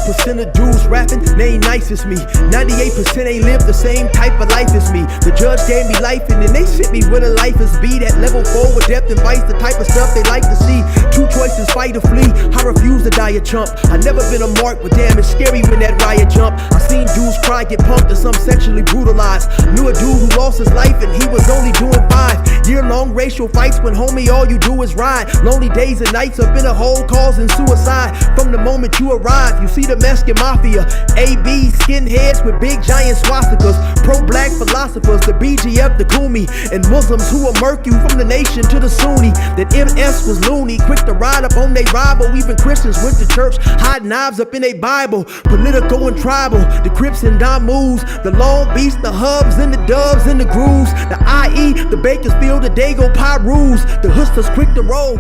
1% of dudes rapping, they ain't nice as me. 98% ain't live the same type of life as me. The judge gave me life and then they sent me where the life is be. That level 4 with depth and vice, the type of stuff they like to see. Two choices, fight or flee. I refuse to die a chump. I never been a mark, but damn, it's scary when that riot jump. I seen dudes cry, get punked, and some sexually brutalized. Knew a dude who lost his life and he was only doing 5 year-long racial fights when homie all you do is ride. Lonely days and nights up in a hole causing suicide. From the moment you arrive, you see the Mexican mafia, AB skinheads with big giant swastikas, pro-black philosophers, the BGF, the Kumi, and Muslims who will murk you from the nation to the Sunni. That MS was loony, quick to ride up on they rival. Even Christians went to church, hide knives up in they Bible. Political and tribal, the Crips and Damus, the Long Beach, the Hubs and the Dubs and the Grooves, the IE, the Bakersfield, the Dago Pyrus, the Hustlers quick to roll.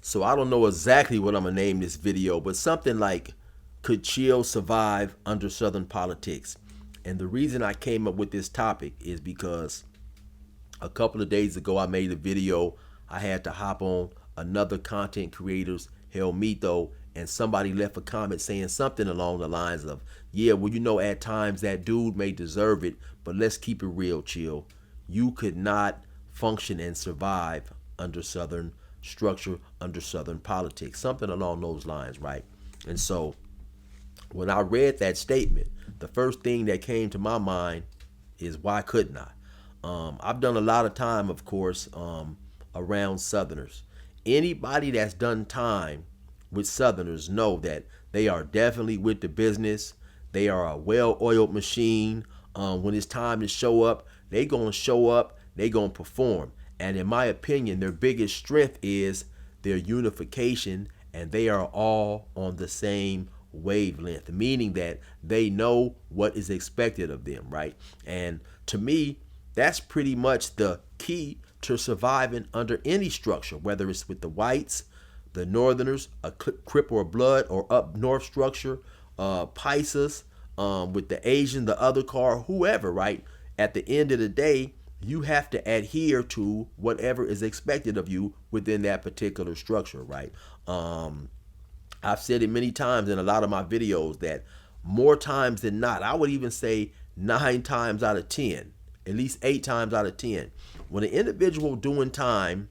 So I don't know exactly what I'm gonna name this video, but something like, could Chill survive under Southern politics? And the reason I came up with this topic is because a couple of days ago I made a video. I had to hop on another content creator's Helmito, and somebody left a comment saying something along the lines of, yeah, well, you know, at times that dude may deserve it, but let's keep it real, Chill. You could not function and survive under Southern structure, under Southern politics, something along those lines, right? And so when I read that statement, the first thing that came to my mind is, why couldn't I? I've done a lot of time, of course, around Southerners. Anybody that's done time with Southerners know that they are definitely with the business. They are a well-oiled machine. When it's time to show up, they gonna show up, they gonna perform. And in my opinion, their biggest strength is their unification, and they are all on the same wavelength, meaning that they know what is expected of them, right? And to me, that's pretty much the key to surviving under any structure, whether it's with the whites, the Northerners, a Crip or Blood, or up north structure, Pisces, with the Asian, the other car, whoever, right? At the end of the day, you have to adhere to whatever is expected of you within that particular structure, right? I've said it many times in a lot of my videos that more times than not, I would even say 9 times out of 10, at least 8 times out of 10, when an individual doing time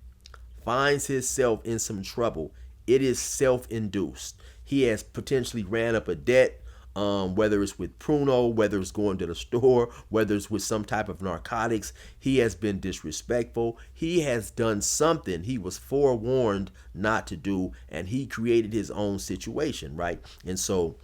finds himself in some trouble, it is self-induced. He has potentially ran up a debt, whether it's with Pruno, whether it's going to the store, whether it's with some type of narcotics. He has been disrespectful. He has done something he was forewarned not to do, and he created his own situation, right? And so,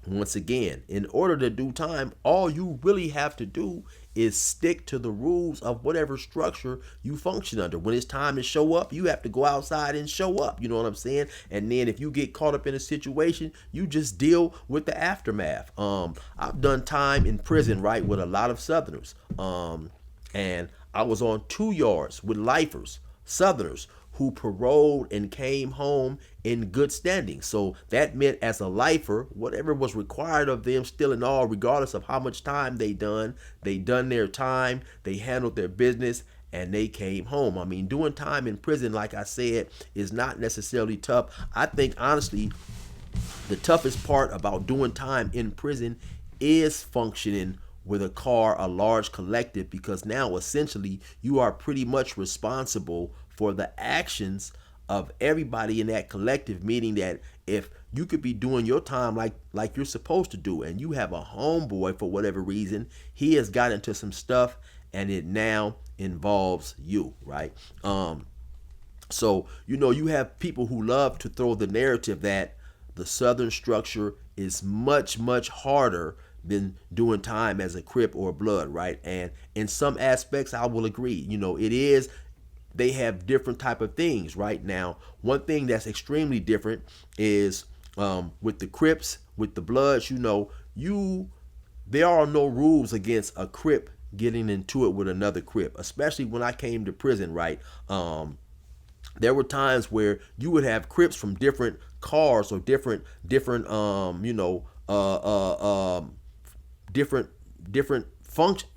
once again, in order to do time, all you really have to do is stick to the rules of whatever structure you function under. When it's time to show up, you have to go outside and show up. You know what I'm saying? And then if you get caught up in a situation, you just deal with the aftermath. I've done time in prison, right, with a lot of Southerners. And I was on 2 yards with lifers, Southerners, who paroled and came home in good standing. So that meant as a lifer, whatever was required of them, still in all, regardless of how much time they done their time, they handled their business, and they came home. I mean, doing time in prison, like I said, is not necessarily tough. I think, honestly, the toughest part about doing time in prison is functioning with a car, a large collective, because now essentially you are pretty much responsible for the actions of everybody in that collective, meaning that if you could be doing your time like you're supposed to do, and you have a homeboy for whatever reason, he has got into some stuff and it now involves you, right? So, you know, you have people who love to throw the narrative that the Southern structure is much, much harder than doing time as a Crip or Blood, right? And in some aspects, I will agree. You know, it is. They have different type of things right now. One thing that's extremely different is with the Crips, with the Bloods, you know, there are no rules against a Crip getting into it with another Crip, especially when I came to prison, right? There were times where you would have Crips from different cars or different function.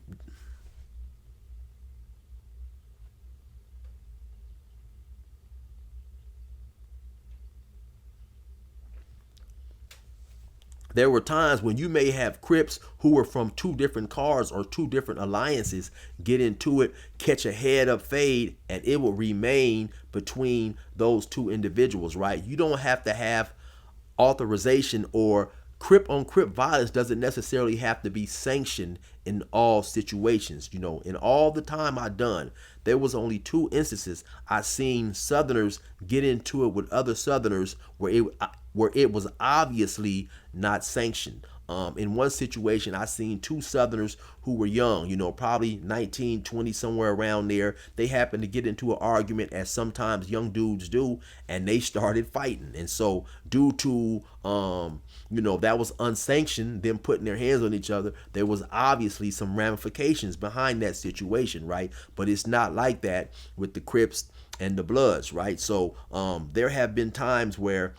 There were times when you may have Crips who were from two different cars or two different alliances get into it, catch a head up fade, and it will remain between those two individuals, right? You don't have to have authorization, or Crip on Crip violence doesn't necessarily have to be sanctioned in all situations. You know, in all the time I done, there was only two instances I seen Southerners get into it with other Southerners where it was obviously not sanctioned. In one situation, I seen two Southerners who were young, you know, probably 19, 20, somewhere around there. They happened to get into an argument, as sometimes young dudes do, and they started fighting. And so due to, you know, that was unsanctioned, them putting their hands on each other, there was obviously some ramifications behind that situation, right? But it's not like that with the Crips and the Bloods, right? So there have been times where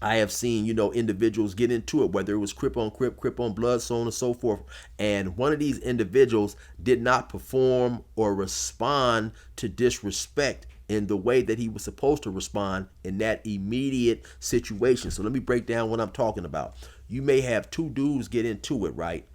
I have seen, you know, individuals get into it, whether it was Crip on Crip, Crip on Blood, so on and so forth. And one of these individuals did not perform or respond to disrespect in the way that he was supposed to respond in that immediate situation. So let me break down what I'm talking about. You may have two dudes get into it, right?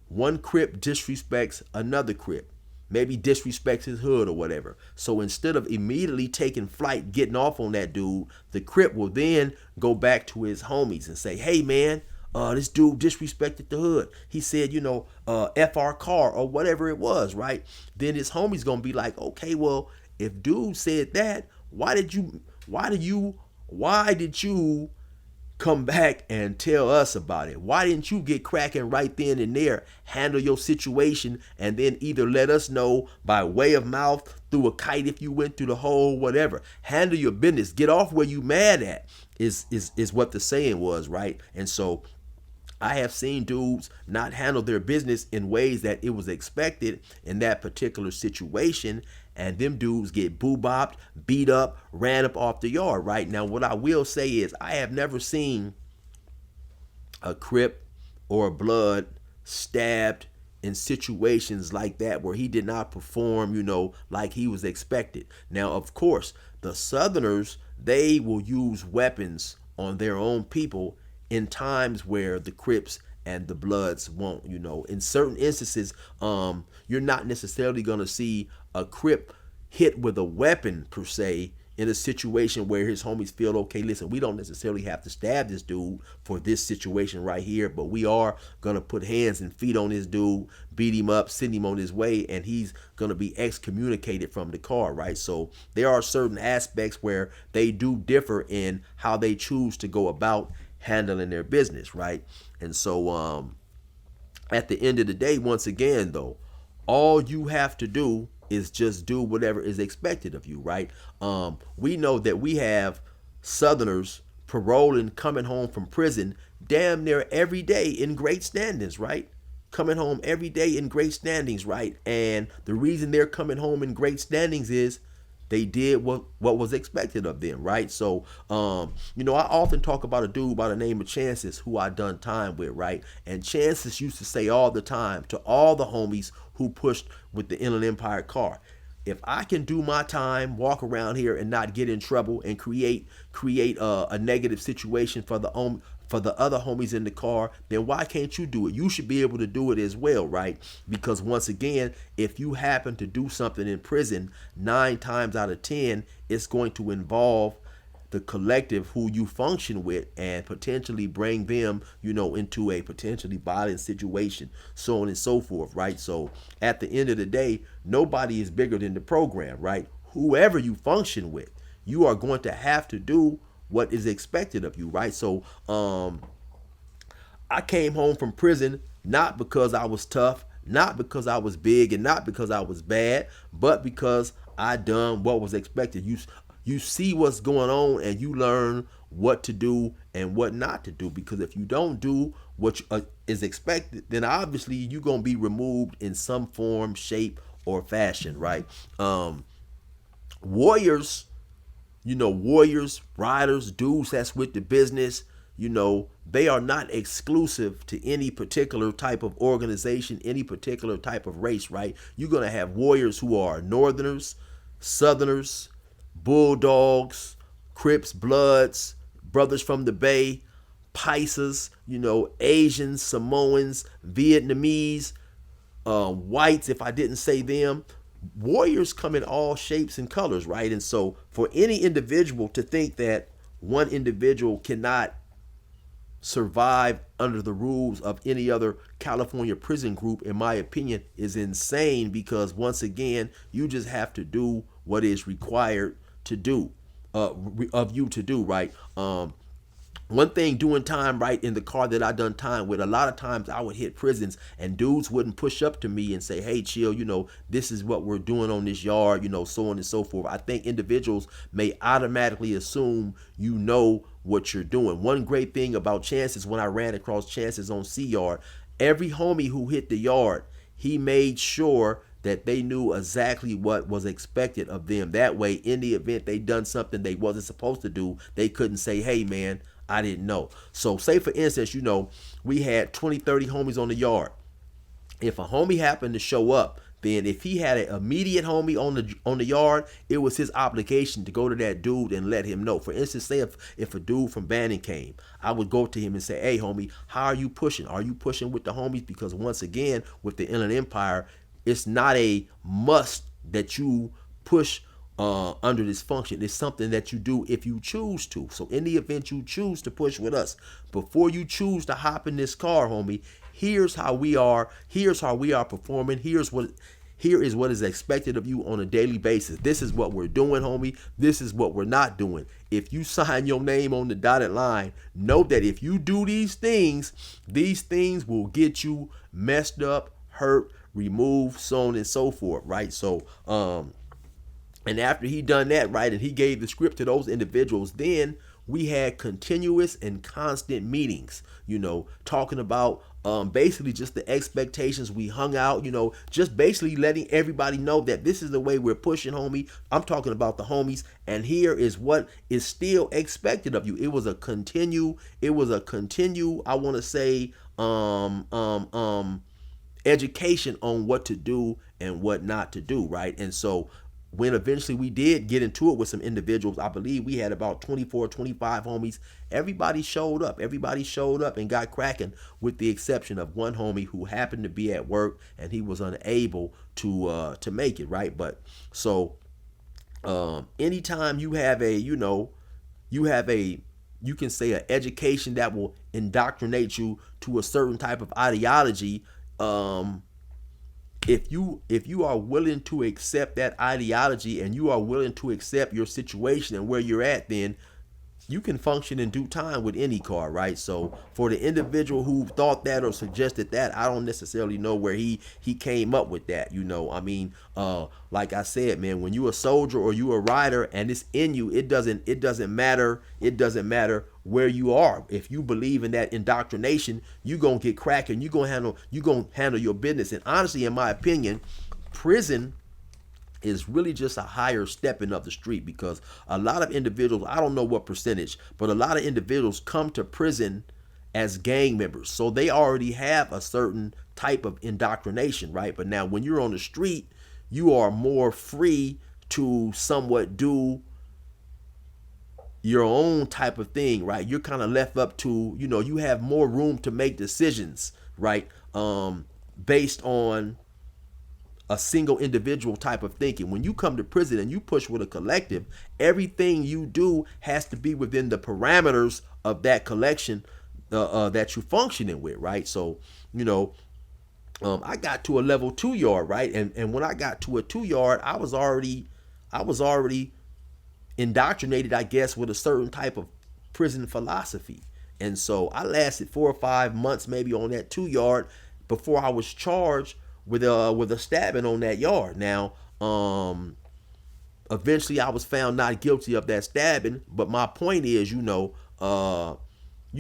One Crip disrespects another Crip, maybe disrespects his hood or whatever. So instead of immediately taking flight, getting off on that dude, the Crip will then go back to his homies and say, hey man, this dude disrespected the hood. He said, you know, F our car or whatever it was, right? Then his homie's gonna be like, okay, well, if dude said that, why did you come back and tell us about it? Why didn't you get cracking right then and there, handle your situation, and then either let us know by way of mouth, through a kite if you went through the hole, whatever. Handle your business. Get off where you mad at is what the saying was, right? And so I have seen dudes not handle their business in ways that it was expected in that particular situation, and them dudes get boo-bopped, beat up, ran up off the yard, right? Now, what I will say is I have never seen a Crip or a Blood stabbed in situations like that where he did not perform, you know, like he was expected. Now, of course, the Southerners, they will use weapons on their own people in times where the Crips and the Bloods won't. You know, in certain instances, you're not necessarily going to see a Crip hit with a weapon per se in a situation where his homies feel, okay, listen, we don't necessarily have to stab this dude for this situation right here, but we are going to put hands and feet on this dude, beat him up, send him on his way, and he's going to be excommunicated from the car, right? So there are certain aspects where they do differ in how they choose to go about handling their business, right? And so at the end of the day, once again, though, all you have to do is just do whatever is expected of you, right? We know that we have Southerners paroling, coming home from prison damn near every day in great standings, right? Coming home every day in great standings, right? And the reason they're coming home in great standings is they did what was expected of them, right? So, you know, I often talk about a dude by the name of Chances who I done time with, right? And Chances used to say all the time to all the homies who pushed with the Inland Empire car, if I can do my time, walk around here and not get in trouble and create a negative situation for the other homies in the car, then why can't you do it? You should be able to do it as well, right? Because once again, if you happen to do something in prison, 9 times out of 10, it's going to involve the collective who you function with and potentially bring them, you know, into a potentially violent situation, so on and so forth, right? So at the end of the day, nobody is bigger than the program, right? Whoever you function with, you are going to have to do what is expected of you, right? So I came home from prison not because I was tough, not because I was big, and not because I was bad, but because I done what was expected. You see what's going on and you learn what to do and what not to do, because if you don't do what is expected, then obviously you're going to be removed in some form, shape, or fashion, right? Warriors, you know, warriors, riders, dudes that's with the business, you know, they are not exclusive to any particular type of organization, any particular type of race, right? You're going to have warriors who are Northerners, Southerners, Bulldogs, Crips, Bloods, brothers from the Bay, Paisas, Asians, Samoans, Vietnamese, whites, if I didn't say them. Warriors come in all shapes and colors, right? And so for any individual to think that one individual cannot survive under the rules of any other California prison group, in my opinion, is insane, because once again, you just have to do what is required to do, of you to do, right? One thing doing time, right, in the car that I done time with, a lot of times I would hit prisons and dudes wouldn't push up to me and say, hey, chill, this is what we're doing on this yard, so on and so forth. I think individuals may automatically assume what you're doing. One great thing about Chances, when I ran across Chances on C Yard, every homie who hit the yard, he made sure that they knew exactly what was expected of them. That way, in the event they done something they wasn't supposed to do, they couldn't say, hey, man, I didn't know. So say, for instance, we had 20, 30 homies on the yard. If a homie happened to show up, then if he had an immediate homie on the yard, it was his obligation to go to that dude and let him know. For instance, say if a dude from Bannon came, I would go to him and say, hey, homie, how are you pushing? Are you pushing with the homies? Because once again, with the Inland Empire, it's not a must that you push under this function. It's something that you do if you choose to. So in the event you choose to push with us, before you choose to hop in this car, homie, here's how we are. Here's how we are performing. Here is what is expected of you on a daily basis. This is what we're doing, homie. This is what we're not doing. If you sign your name on the dotted line, know that if you do these things will get you messed up, hurt, removed, so on and so forth, right? So, and after he done that, right, and he gave the script to those individuals, then we had continuous and constant meetings, talking about basically just the expectations. We hung out, just basically letting everybody know that this is the way we're pushing, homie. I'm talking about the homies, and here is what is still expected of you. It was a continue, I want to say, education on what to do and what not to do, right? And so when eventually we did get into it with some individuals, I believe we had about 24, 25 homies. Everybody showed up and got cracking, with the exception of one homie who happened to be at work and he was unable to make it, right? But so anytime you have you can say an education that will indoctrinate you to a certain type of ideology, if you are willing to accept that ideology and you are willing to accept your situation and where you're at, then you can function in due time with any car, right? So for the individual who thought that or suggested that, I don't necessarily know where he came up with that. Like I said, man, when you a soldier or you a rider and it's in you, it doesn't matter where you are. If you believe in that indoctrination, you gonna get cracking. You gonna handle your business. And honestly, in my opinion, prison is really just a higher stepping of the street, because a lot of individuals, I don't know what percentage, but a lot of individuals come to prison as gang members. So they already have a certain type of indoctrination, right? But now when you're on the street, you are more free to somewhat do your own type of thing, right? You're kind of left up to, you have more room to make decisions, right? Based on a single individual type of thinking. When you come to prison and you push with a collective, everything you do has to be within the parameters of that collection that you're functioning with, right? So, I got to a level 2 yard, right? And when I got to a 2 yard, I was already indoctrinated, I guess, with a certain type of prison philosophy. And so I lasted 4 or 5 months maybe on that 2 yard before I was charged with a stabbing on that yard. Now, eventually I was found not guilty of that stabbing, but my point is, you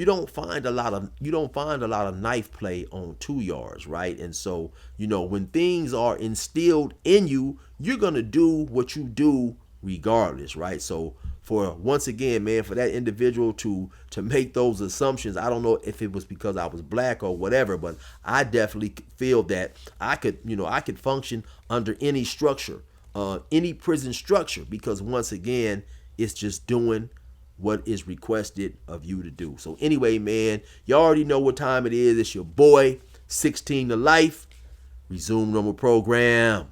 don't find a lot of knife play on 2 yards, right? And so, when things are instilled in you, you're gonna do what you do regardless, right? So once again, man, for that individual to make those assumptions, I don't know if it was because I was black or whatever, but I definitely feel that I could function under any structure, any prison structure, because once again, it's just doing what is requested of you to do. So anyway, man, you already know what time it is. It's your boy, 16 to Life. Resume normal program.